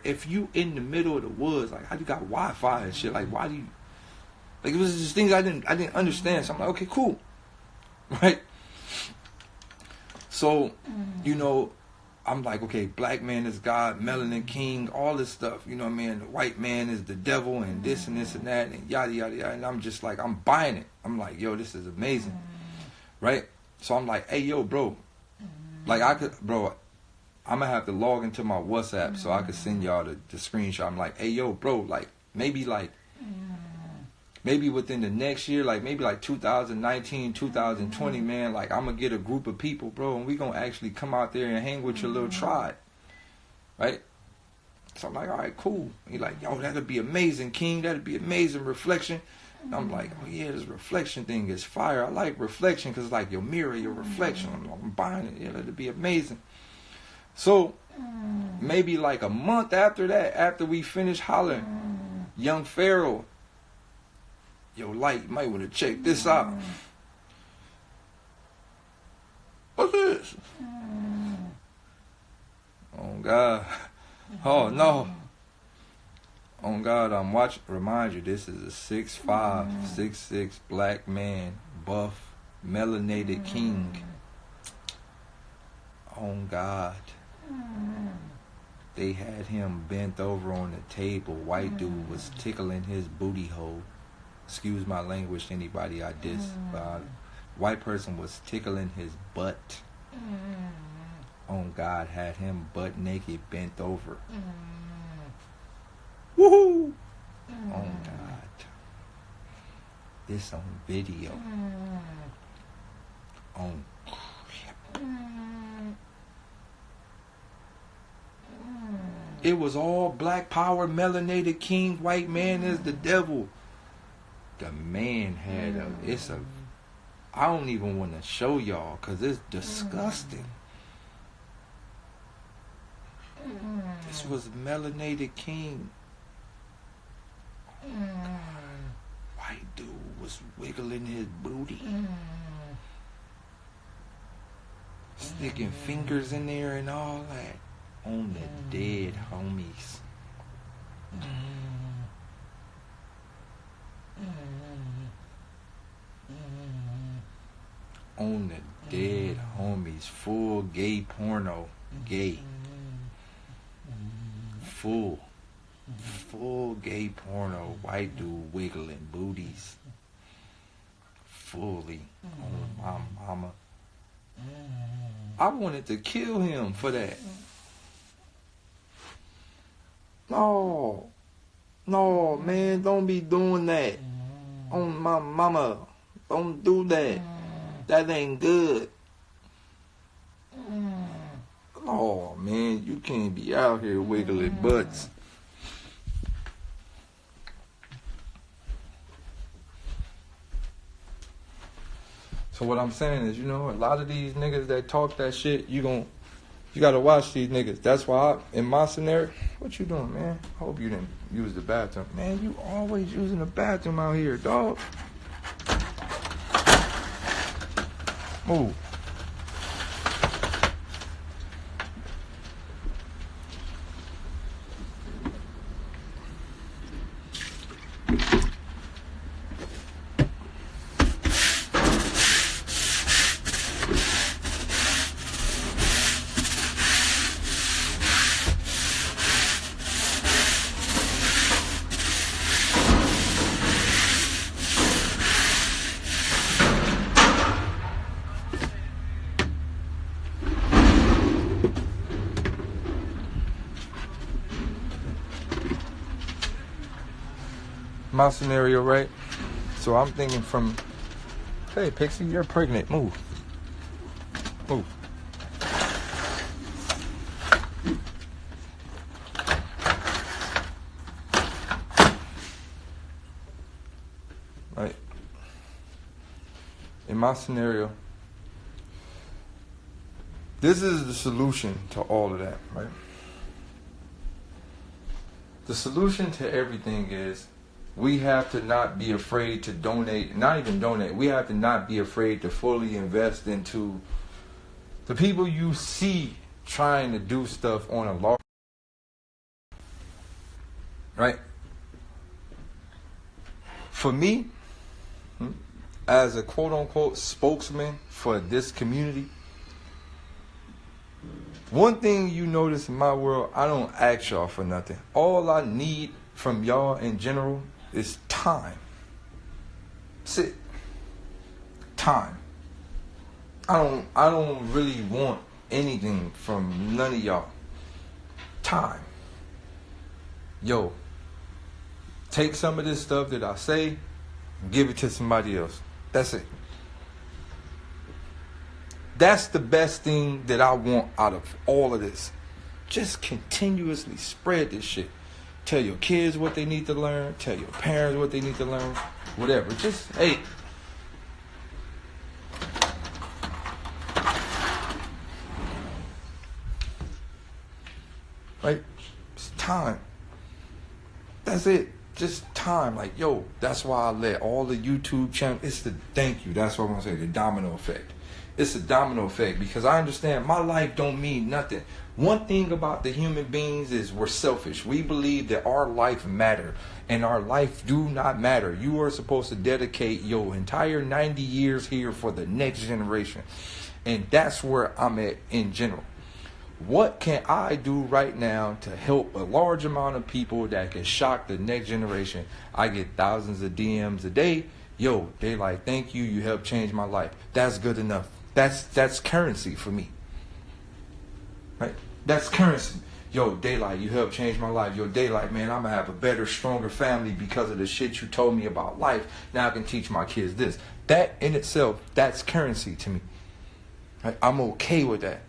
if you in the middle of the woods, like, how you got Wi-Fi and shit, like, why do you, like, it was just things I didn't understand. So I'm like, okay, cool, right? So, you know, I'm like, okay, black man is God, melanin king, all this stuff, you know what I mean? The white man is the devil, and this and this and that, and yada, yada, yada, and I'm just like, I'm buying it. I'm like, yo, this is amazing, right? So I'm like, hey, yo, bro, like, I'm going to have to log into my WhatsApp so I could send y'all the screenshot. I'm like, hey, yo, bro, like, maybe within the next year, like, maybe like 2019, 2020, man, like, I'm going to get a group of people, bro, and we going to actually come out there and hang with your little tribe, right? So I'm like, all right, cool. He's like, yo, that'd be amazing, King. That'd be amazing. Reflection. And I'm like, oh, yeah, this reflection thing is fire. I like reflection because, like, your mirror, your reflection. I'm buying it. Yeah, that'd be amazing. So, maybe like a month after that, after we finished hollering, young Pharaoh, yo, Light, you might want to check this out. What's this? Oh, God. Oh, no. Oh, God, I'm watching. Remind you, this is a 6'5", 6'6" black man, buff, melanated king. Oh, God. They had him bent over on the table. White dude was tickling his booty hole. Excuse my language to anybody I diss. White person was tickling his butt. Oh, God, had him butt naked, bent over. Woohoo! Oh, God. This on video. Oh, crap. It was all black power, melanated king, white man is the devil. The man had I don't even want to show y'all because it's disgusting. This was melanated king. White dude was wiggling his booty. Sticking fingers in there and all that. On the dead homies. On the dead homies. Full gay porno. Gay. Full gay porno. White dude wiggling booties. Fully. Oh, my mama. I wanted to kill him for that. No, man, don't be doing that. On my mama, don't do that. That ain't good. Oh, man, you can't be out here wiggling butts. So what I'm saying is, you know, a lot of these niggas that talk that shit, you gon' You gotta watch these niggas. That's why in my scenario, what you doing, man? I hope you didn't use the bathroom. Man, you always using the bathroom out here, dog. Move. My scenario, right? So I'm thinking from, hey, Pixie, you're pregnant. Move. Move. Right? In my scenario, this is the solution to all of that, right? The solution to everything is we have to not be afraid to donate, not even donate, we have to not be afraid to fully invest into the people you see trying to do stuff on a large, right? For me, as a quote-unquote spokesman for this community, one thing you notice in my world, I don't ask y'all for nothing. All I need from y'all in general is time. That's it. Time. I don't really want anything from none of y'all. Time. Yo, take some of this stuff that I say and give it to somebody else. That's it. That's the best thing that I want out of all of this. Just continuously spread this shit. Tell your kids what they need to learn. Tell your parents what they need to learn. Whatever. Just, hey. Right? It's time. That's it. Just time. Like, yo, that's why I let all the YouTube channels. It's the, thank you. That's what I'm going to say. The domino effect. It's a domino effect because I understand my life don't mean nothing. One thing about the human beings is we're selfish. We believe that our life matter and our life do not matter. You are supposed to dedicate your entire 90 years here for the next generation. And that's where I'm at in general. What can I do right now to help a large amount of people that can shock the next generation? I get thousands of DMs a day. Yo, they like, thank you. You helped change my life. That's good enough. That's currency for me. Right? That's currency. Yo, Daylyt, you helped change my life. Yo, Daylyt, man, I'm going to have a better, stronger family because of the shit you told me about life. Now I can teach my kids this. That in itself, that's currency to me. Right? I'm okay with that.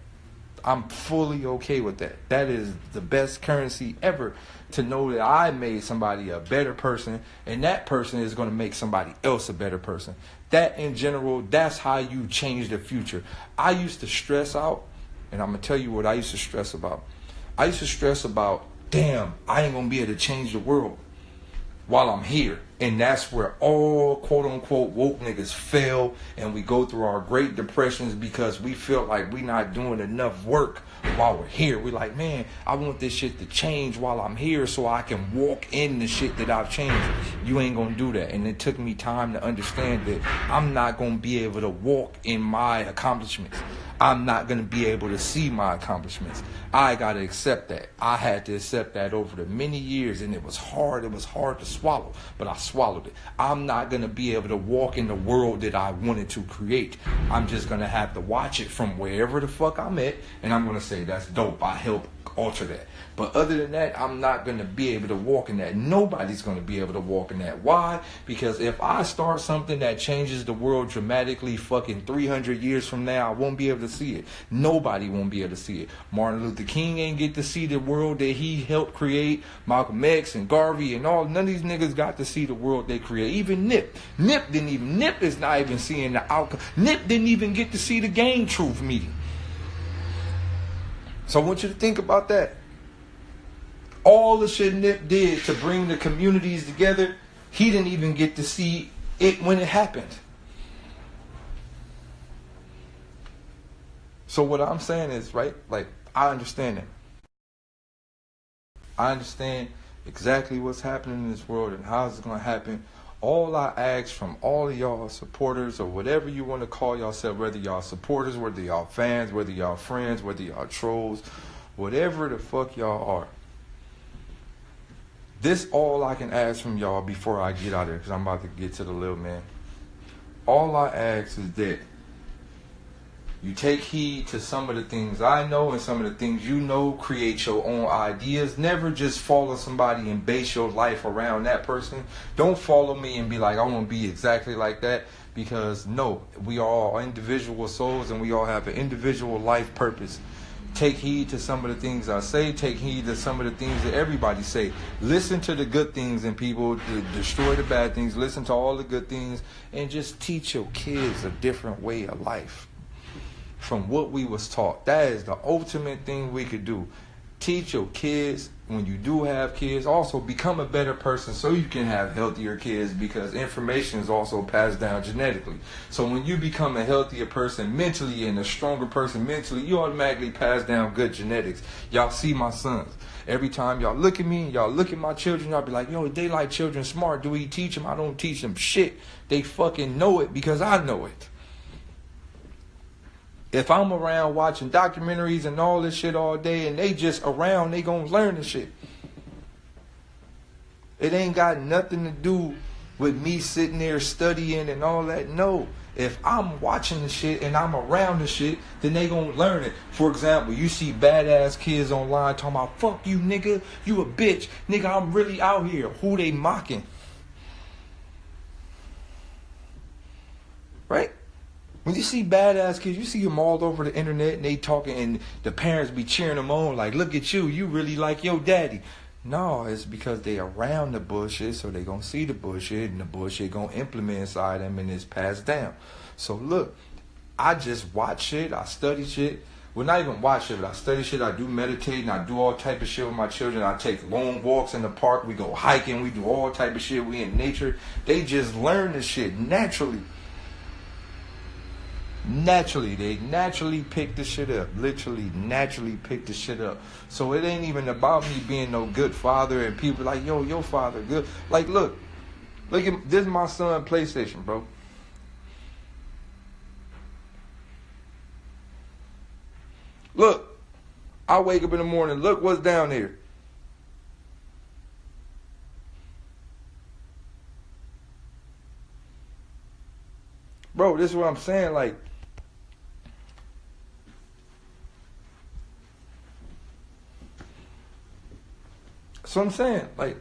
I'm fully okay with that. That is the best currency ever, to know that I made somebody a better person and that person is going to make somebody else a better person. That in general, that's how you change the future. I used to stress out, and I'm going to tell you what I used to stress about. I used to stress about, damn, I ain't going to be able to change the world while I'm here. And that's where all quote-unquote woke niggas fail, and we go through our great depressions because we feel like we're not doing enough work while we're here. We're like, man, I want this shit to change while I'm here so I can walk in the shit that I've changed. You ain't gonna do that. And it took me time to understand that I'm not gonna be able to walk in my accomplishments. I'm not going to be able to see my accomplishments. I got to accept that. I had to accept that over the many years, and it was hard. It was hard to swallow, but I swallowed it. I'm not going to be able to walk in the world that I wanted to create. I'm just going to have to watch it from wherever the fuck I'm at, and I'm going to say, that's dope. I help alter that. But other than that, I'm not going to be able to walk in that. Nobody's going to be able to walk in that. Why? Because if I start something that changes the world dramatically fucking 300 years from now, I won't be able to see it. Nobody won't be able to see it. Martin Luther King ain't get to see the world that he helped create. Malcolm X and Garvey and all, none of these niggas got to see the world they create. Even Nip. Nip is not even seeing the outcome. Nip didn't even get to see the Game Truth meeting. So I want you to think about that. All the shit Nip did to bring the communities together, he didn't even get to see it when it happened. So what I'm saying is, right, like, I understand it. I understand exactly what's happening in this world and how it's going to happen. All I ask from all of y'all supporters, or whatever you want to call yourself, whether y'all supporters, whether y'all fans, whether y'all friends, whether y'all trolls, whatever the fuck y'all are. This all I can ask from y'all before I get out of here, because I'm about to get to the little man. All I ask is that you take heed to some of the things I know and some of the things you know. Create your own ideas. Never just follow somebody and base your life around that person. Don't follow me and be like, I want to be exactly like that. Because no, we are all individual souls and we all have an individual life purpose. Take heed to some of the things I say. Take heed to some of the things that everybody say. Listen to the good things in people. Destroy the bad things. Listen to all the good things. And just teach your kids a different way of life from what we was taught. That is the ultimate thing we could do. Teach your kids, when you do have kids, also become a better person so you can have healthier kids, because information is also passed down genetically. So when you become a healthier person mentally and a stronger person mentally, you automatically pass down good genetics. Y'all see my sons. Every time y'all look at me and y'all look at my children, y'all be like, yo, Daylyt children smart. Do we teach them? I don't teach them shit. They fucking know it because I know it. If I'm around watching documentaries and all this shit all day and they just around, they gonna learn the shit. It ain't got nothing to do with me sitting there studying and all that. No. If I'm watching the shit and I'm around the shit, then they gonna learn it. For example, you see badass kids online talking about, fuck you, nigga, you a bitch. Nigga, I'm really out here. Who they mocking? Right? When you see badass kids, you see them all over the internet and they talking and the parents be cheering them on like, look at you, you really like your daddy. No, it's because they around the bullshit, so they gonna see the bullshit and the bullshit gonna implement inside them and it's passed down. So look, I just watch shit, I study shit. Well, not even watch shit, but I study shit, I do meditate and I do all type of shit with my children. I take long walks in the park, we go hiking, we do all type of shit, we in nature. They just learn this shit naturally. They naturally pick the shit up. Literally, naturally pick the shit up. So it ain't even about me being no good father and people like, yo, your father good. Like, look at this is my son PlayStation, bro. Look, I wake up in the morning, look what's down there. Bro, this is what I'm saying, like, so I'm saying, like,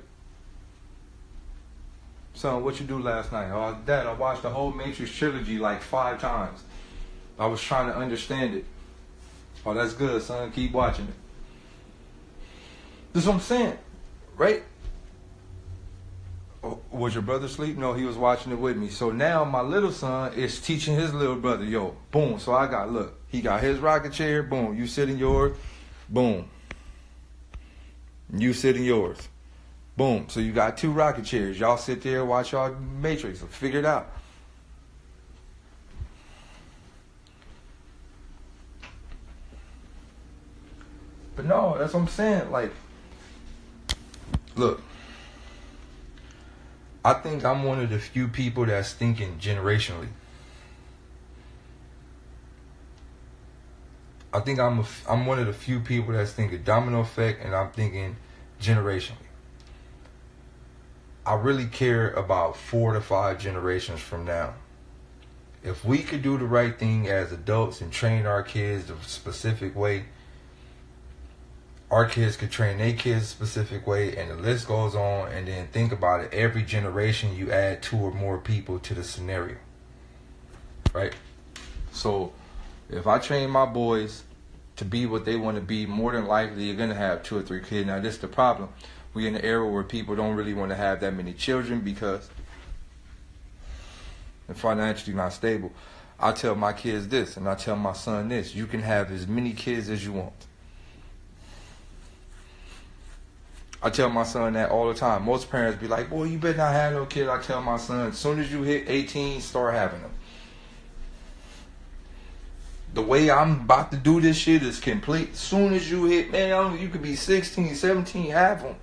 son, what you do last night? Oh, Dad, I watched the whole Matrix trilogy like 5 times. I was trying to understand it. Oh, that's good, son. Keep watching it. This is what I'm saying, right? Oh, was your brother asleep? No, he was watching it with me. So now my little son is teaching his little brother, yo, boom. So I got, look, he got his rocket chair, boom. You sit in yours, boom. You sit in yours. Boom. So you got 2 rocket chairs. Y'all sit there, watch y'all Matrix. Figure it out. But no, that's what I'm saying. Like, look, I think I'm one of the few people that's thinking generationally. I think I'm one of the few people that's thinking domino effect, and I'm thinking generationally. I really care about 4 to 5 generations from now. If we could do the right thing as adults and train our kids the specific way, our kids could train their kids a specific way, and the list goes on. And then think about it, every generation you add 2 or more people to the scenario, right? So if I train my boys to be what they want to be, more than likely you're going to have 2 or 3 kids. Now this is the problem. We're in an era where people don't really want to have that many children because they're financially not stable. I tell my kids this, and I tell my son this: you can have as many kids as you want. I tell my son that all the time. Most parents be like, boy, you better not have no kid. I tell my son, as soon as you hit 18, start having them. The way I'm about to do this shit is complete. As soon as you hit, man, you could be 16, 17, have them.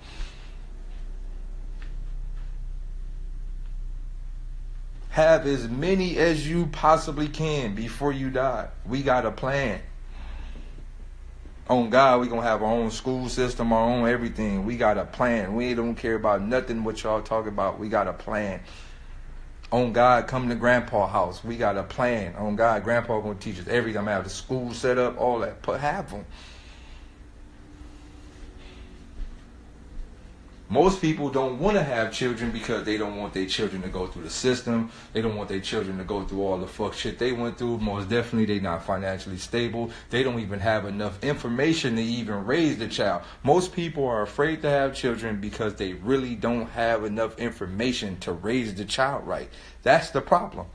Have as many as you possibly can before you die. We got a plan. On God, we gonna have our own school system, our own everything. We got a plan. We don't care about nothing what y'all talk about. We got a plan. On God, come to Grandpa's house. We got a plan. On God, Grandpa gonna teach us everything. I'm gonna have the school set up, all that. Have them. Most people don't want to have children because they don't want their children to go through the system. They don't want their children to go through all the fuck shit they went through. Most definitely, they not financially stable. They don't even have enough information to even raise the child. Most people are afraid to have children because they really don't have enough information to raise the child right. That's the problem.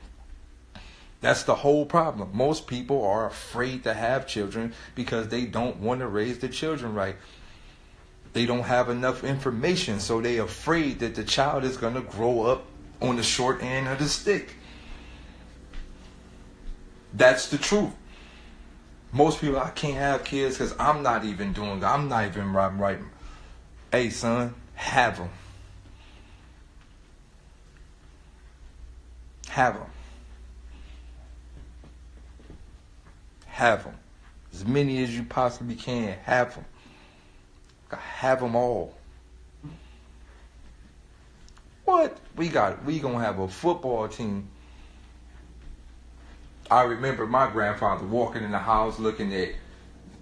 That's the whole problem. Most people are afraid to have children because they don't want to raise the children right. They don't have enough information, so they're afraid that the child is going to grow up on the short end of the stick. That's the truth. Most people, I can't have kids because I'm not even right. Hey, son, have them. Have them. Have them. As many as you possibly can, have them. Have them all. What? We gonna have a football team. I remember my grandfather walking in the house looking at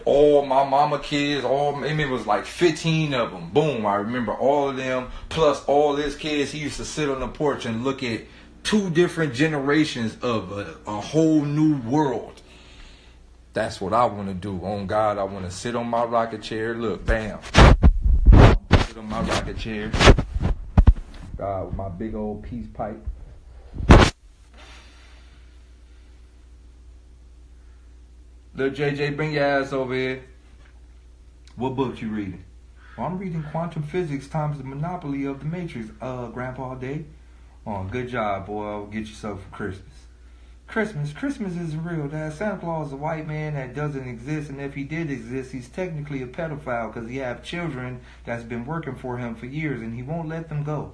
all my mama kids, it was like 15 of them. Boom, I remember all of them, plus all his kids. He used to sit on the porch and look at 2 different generations of a whole new world. That's what I want to do. On God, I want to sit on my rocket chair. Look, bam. Sit on my rocket chair. God, with my big old peace pipe. Little JJ, bring your ass over here. What book you reading? Well, I'm reading Quantum Physics times the Monopoly of the Matrix, Grandpa Day. Oh, good job, boy. I'll get yourself for Christmas. Christmas isn't real, Dad. Santa Claus is a white man that doesn't exist, and if he did exist, he's technically a pedophile because he have children that's been working for him for years, and he won't let them go.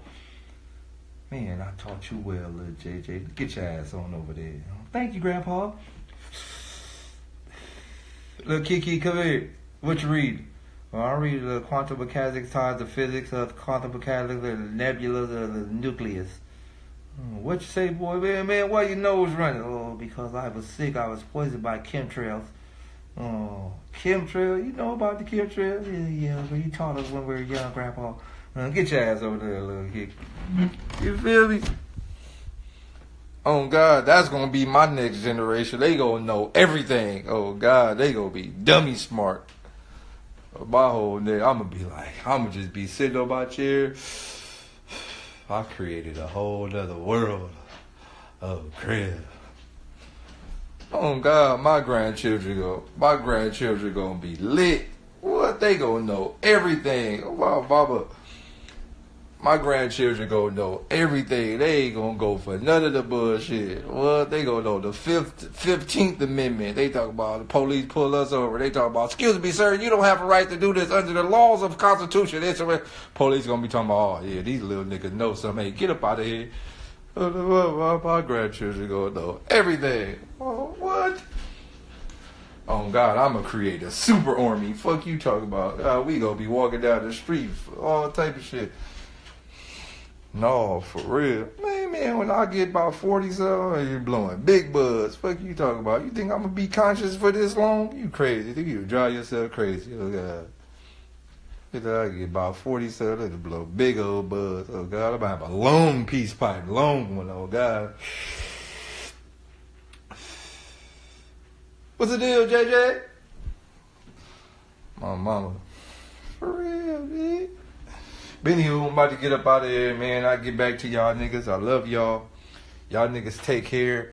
Man, I taught you well, little JJ. Get your ass on over there. Thank you, Grandpa. Little Kiki, come here. What you reading? Well, I read the quantum mechanics times the physics of the quantum mechanics of the nebulas of the nucleus. What you say, boy? Man, why your nose running? Oh, because I was sick. I was poisoned by chemtrails. Oh, chemtrail? You know about the chemtrails? Yeah, but you taught us when we were young, Grandpa. Get your ass over there, little kid. You feel me? Oh, God, that's going to be my next generation. They going to know everything. Oh, God, they going to be dummy smart. My whole day, I'm going to be like, I'm going to just be sitting on my chair. I created a whole nother world of crib. Oh God, my grandchildren gonna be lit. What? They gonna know everything. Oh, Baba. My grandchildren gonna know everything. They ain't gonna go for none of the bullshit. What? They gonna know the 15th Amendment. They talk about the police pull us over. They talk about, excuse me, sir, you don't have a right to do this under the laws of the Constitution. Police gonna be talking about, oh yeah, these little niggas know something. Hey, get up out of here. My grandchildren gonna know everything. Oh, what? Oh God, I'm gonna create a super army. Fuck you talking about. We gonna be walking down the street, all type of shit. No, for real. Man, when I get about 40-something, you're blowing big buzz. Fuck you talking about? You think I'm going to be conscious for this long? You crazy. You think you drive yourself crazy. Oh, God. I get about 40-something, it'll blow big old buzz. Oh, God, I'm going to have a long peace pipe. Long one, oh, God. What's the deal, JJ? My mama. For real, dude. But anywho, I'm about to get up out of here, man. I'll get back to y'all niggas. I love y'all. Y'all niggas take care.